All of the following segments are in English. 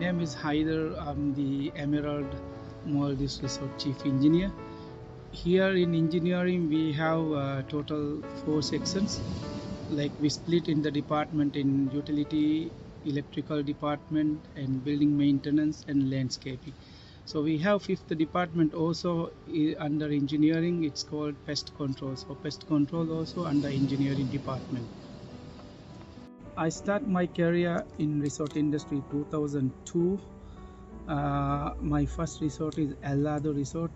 name is Haider. I'm the Emerald Maldives Resort Chief Engineer. Here in engineering, we have total 4 sections. Like we split in the department in utility, electrical department, and building maintenance and landscaping. So we have fifth department also under engineering. It's called pest control. So pest control also under engineering department. I start my career in resort industry 2002. My first resort is Elado Resort.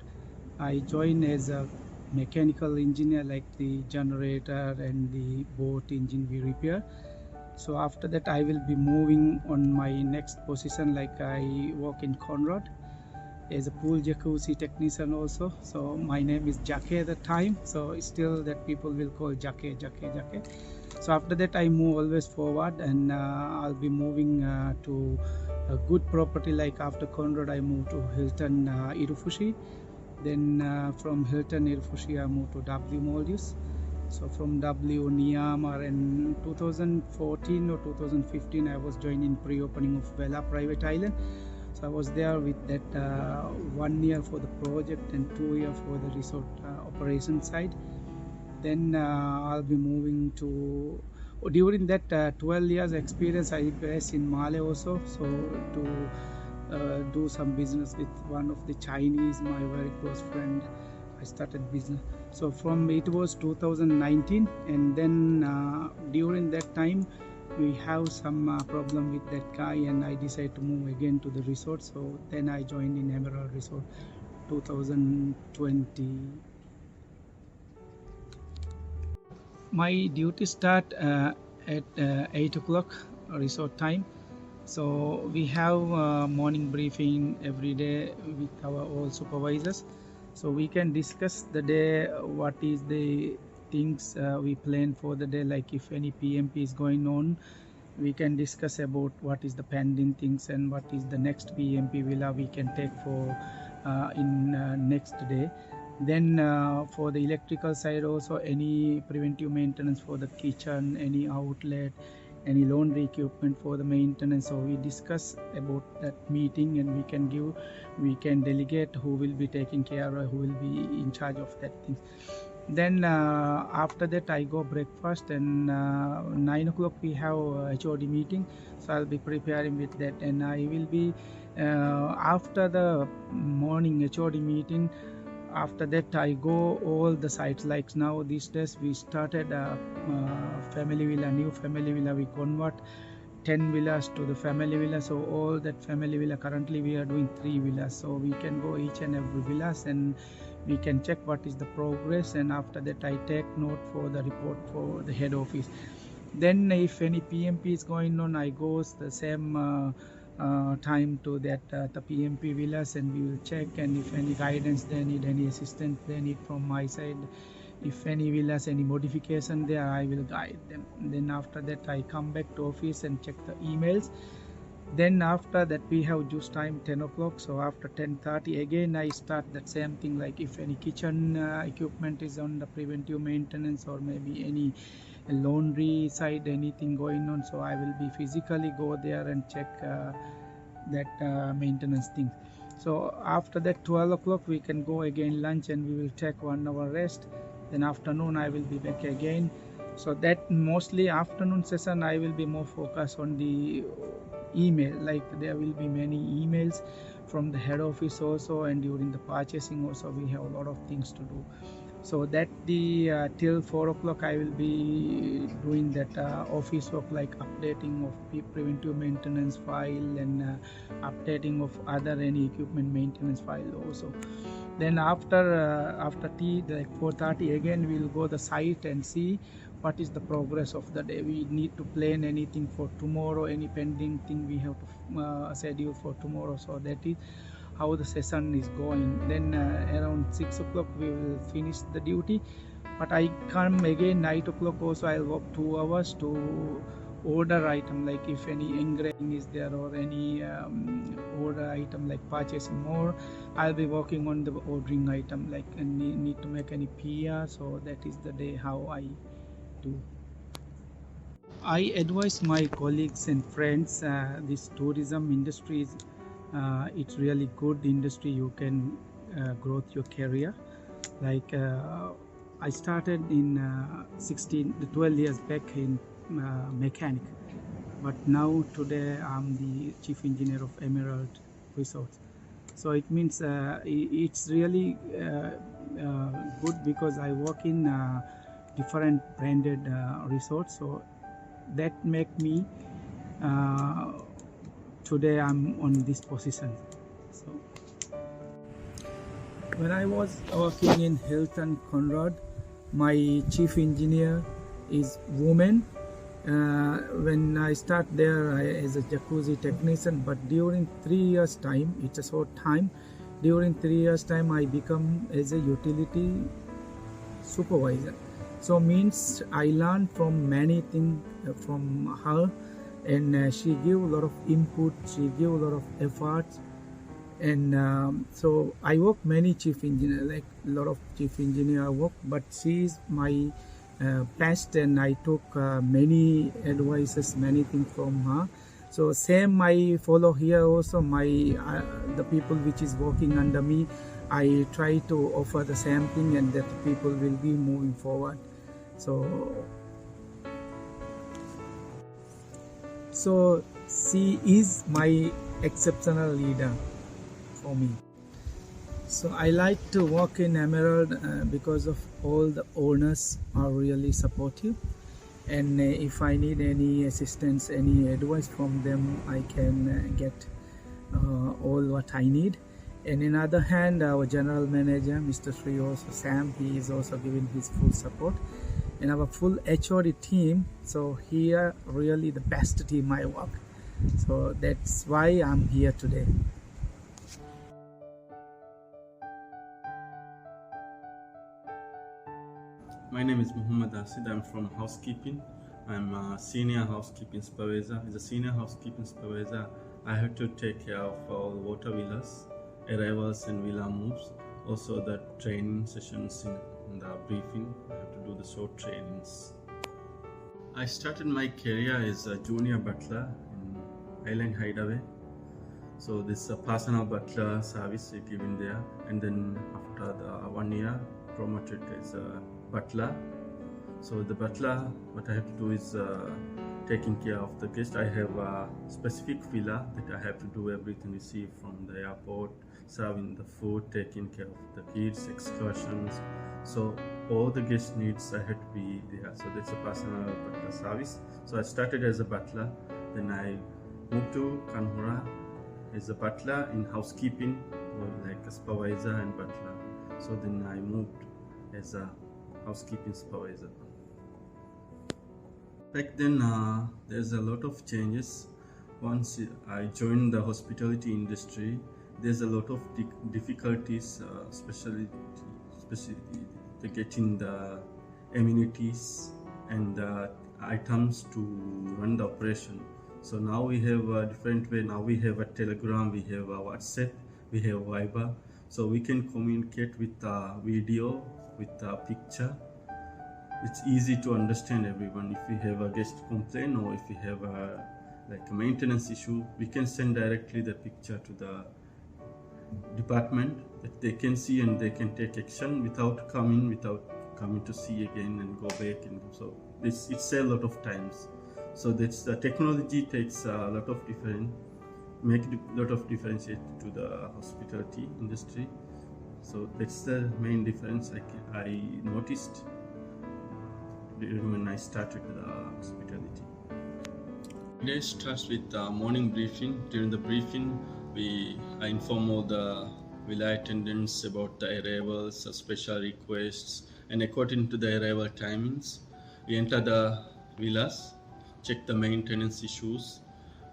I joined as a mechanical engineer, like the generator and the boat engine we repair. So after that I will be moving on my next position, like I work in Conrad as a pool jacuzzi technician also. So my name is Jake at the time, so still that people will call Jake. So after that I move always forward, and I'll be moving to a good property. Like after Conrad I moved to Hilton Irufushi. Then from Hilton Irufushi I moved to W Maldives. So from W Niamar, in 2014 or 2015 I was joining pre-opening of Vela Private Island. So I was there with that 1 year for the project and 2 years for the resort operation side. Then I'll be moving to, during that 12 years experience I based in Male also, so to do some business with one of the Chinese, my very close friend. I started business. So from it was 2019, and then during that time we have some problem with that guy, and I decided to move again to the resort. So then I joined in Emerald Resort 2020. My duty start at 8 o'clock resort time. So we have morning briefing every day with our all supervisors. So we can discuss the day, what is the things we plan for the day, like if any PMP is going on, we can discuss about what is the pending things and what is the next PMP villa we can take for in next day. Then for the electrical side also, any preventive maintenance for the kitchen, any outlet, any laundry equipment for the maintenance. So we discuss about that meeting, and we can delegate who will be taking care or who will be in charge of that thing. Then after that I go breakfast, and 9 o'clock we have HOD meeting. So I'll be preparing with that, and I will be after the morning HOD meeting. After that I go all the sites. Like now these days we started family villa, new family villa. We convert 10 villas to the family villa. So all that family villa, currently we are doing 3 villas. So we can go each and every villas, and we can check what is the progress, and after that I take note for the report for the head office. Then if any PMP is going on, I go the same time to that the PMP villas, and we will check, and if any guidance they need, any assistance they need from my side, if any villas any modification there, I will guide them. Then after that I come back to office and check the emails. Then after that we have juice time 10 o'clock. So after 10:30 again I start that same thing, like if any kitchen equipment is on the preventive maintenance, or maybe any laundry side anything going on, so I will be physically go there and check that maintenance thing. So after that 12 o'clock we can go again lunch, and we will take 1 hour rest. Then afternoon I will be back again. So that mostly afternoon session I will be more focused on the email, like there will be many emails from the head office also, and during the purchasing also we have a lot of things to do. So that the till 4 o'clock I will be doing that office work, like updating of preventive maintenance file, and updating of other any equipment maintenance file also. Then after tea, like 4:30 again we will go the site and see what is the progress of the day. We need to plan anything for tomorrow, any pending thing we have to schedule for tomorrow. So that is how the session is going. Then around 6 o'clock we will finish the duty, but I come again 9 o'clock also. I'll work 2 hours to order item, like if any engraving is there, or any order item like purchasing more, I'll be working on the ordering item, like need to make any PR. So that is the day how I do. I advise my colleagues and friends, this tourism industry is it's really good industry. You can grow your career. Like I started in 12 years back in mechanic, but now today I'm the chief engineer of Emerald Resorts. So it means it's really good because I work in different branded resorts. So that make me today I'm on this position. So when I was working in Hilton Conrad, my chief engineer is woman. When I start there as a jacuzzi technician, but during 3 years time, it's a short time. During 3 years time, I become as a utility supervisor. So means I learned from many things from her, and she give a lot of input. She give a lot of efforts, and so I work many chief engineer, like a lot of chief engineer work, but she is my past, and I took many advices, many things from her. So same I follow here also. My the people which is working under me, I try to offer the same thing, and that people will be moving forward. So she is my exceptional leader for me. So I like to work in Emerald because of all the owners are really supportive, and if I need any assistance, any advice from them, I can get all what I need. And in other hand, our general manager, Mr. Sri, also Sam, he is also giving his full support, and our full HOD team. So here really the best team I work. So that's why I'm here today. My name is Muhammad Asid. I'm from housekeeping. I'm a senior housekeeping supervisor. As a senior housekeeping supervisor, I have to take care of all water villas, arrivals and villa moves. Also the training sessions in the briefing. I have to do the short trainings. I started my career as a junior butler in Island Hideaway. So this is a personal butler service given there, and then after the 1 year promoted as a butler. So the butler, what I have to do is taking care of the guest. I have a specific villa that I have to do everything, receive from the airport, serving the food, taking care of the kids, excursions. So all the guest needs I had to be there. So that's a personal butler service. So I started as a butler, then I moved to Kanhura as a butler in housekeeping, or like a supervisor and butler. So then I moved as a housekeeping supervisor. Back then, there's a lot of changes. Once I joined the hospitality industry, there's a lot of difficulties, especially to getting the amenities and the items to run the operation. So now we have a different way. Now we have a Telegram, we have a WhatsApp, we have Viber. So we can communicate with video, with a picture. It's easy to understand everyone. If we have a guest complaint, or if we have a maintenance issue, we can send directly the picture to the department that they can see, and they can take action without coming to see again and go back. And so it's a lot of times. So that's the technology takes a lot of differentiate to the hospitality industry. So that's the main difference I noticed when I started the hospitality. Today starts with the morning briefing. During the briefing, I inform all the villa attendants about the arrivals, special requests, and according to the arrival timings, we enter the villas, check the maintenance issues,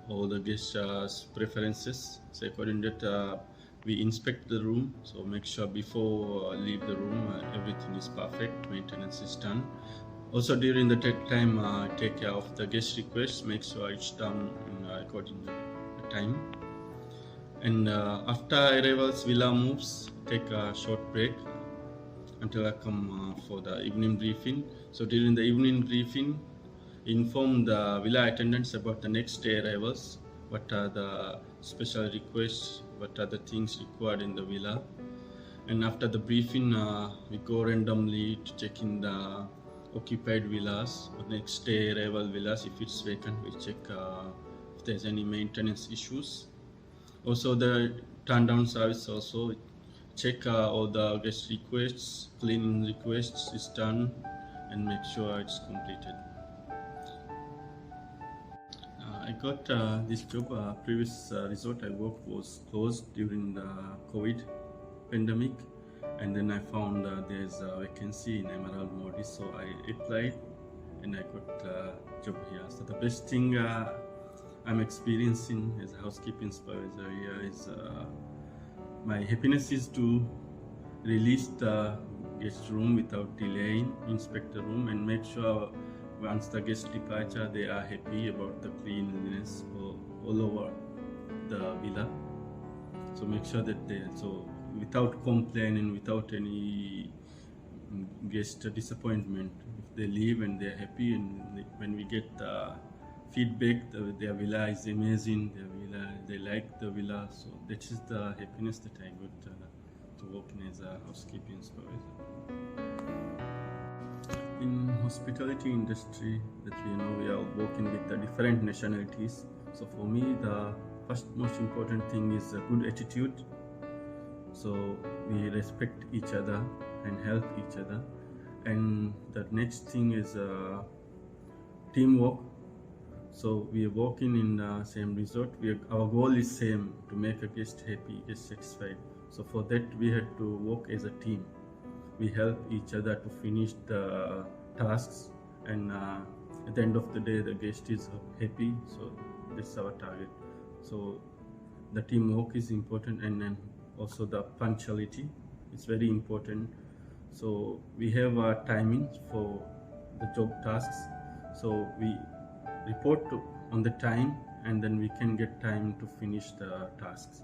all the guests' preferences. So according to that, we inspect the room. So make sure before leave the room, everything is perfect, maintenance is done. Also during the time, take care of the guest requests, make sure it's done according to the time. And after arrivals, villa moves, take a short break until I come for the evening briefing. So during the evening briefing, inform the villa attendants about the next day arrivals, what are the special requests, what are the things required in the villa. And after the briefing, we go randomly to check in the occupied villas or next day arrival villas. If it's vacant, we check if there's any maintenance issues. Also the turn down service, also check all the guest requests, cleaning requests is done, and make sure it's completed. I got this job. Previous resort I worked was closed during the COVID pandemic, and then I found there's a vacancy in Emerald Modi, so I applied and I got a job here. So the best thing I'm experiencing as a housekeeping supervisor here is my happiness is to release the guest room without delaying, inspect the room and make sure once the guest departure they are happy about the cleanliness all over the villa. So make sure that they, so without complaining, without any guest disappointment, if they leave and they're happy, and when we get feedback their villa is amazing, their villa, they like the villa, so that is the happiness that I got to working as a housekeeping supervisor. In hospitality industry, that we are working with the different nationalities. So for me, the first most important thing is a good attitude. So we respect each other and help each other. And the next thing is teamwork. So we are working in the same resort. Our goal is same, to make a guest happy, guest satisfied. So for that we had to work as a team. We help each other to finish the tasks, and at the end of the day the guest is happy, so that's our target. So the teamwork is important, and then also the punctuality is very important. So we have timings for the job tasks, so we report on the time, and then we can get time to finish the tasks.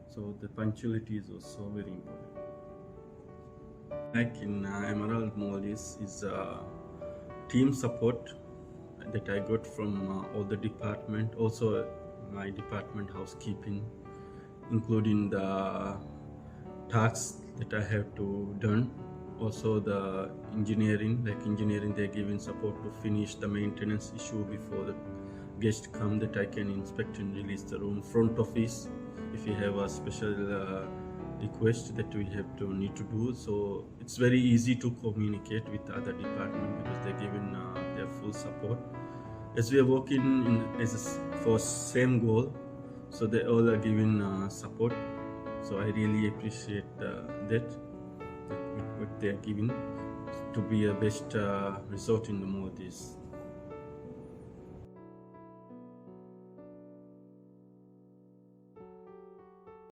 So the punctuality is also very important. Like in Emerald Maldives is team support that I got from all the department, also my department housekeeping, including the tasks that I have to done. Also the engineering, they're giving support to finish the maintenance issue before the guest come, that I can inspect and release the room. Front office, if you have a special request that we have to need to do, so it's very easy to communicate with other department because they're giving their full support. As we are working for same goal, so they all are giving support. So I really appreciate that what they are giving to be a best resort in the Maldives.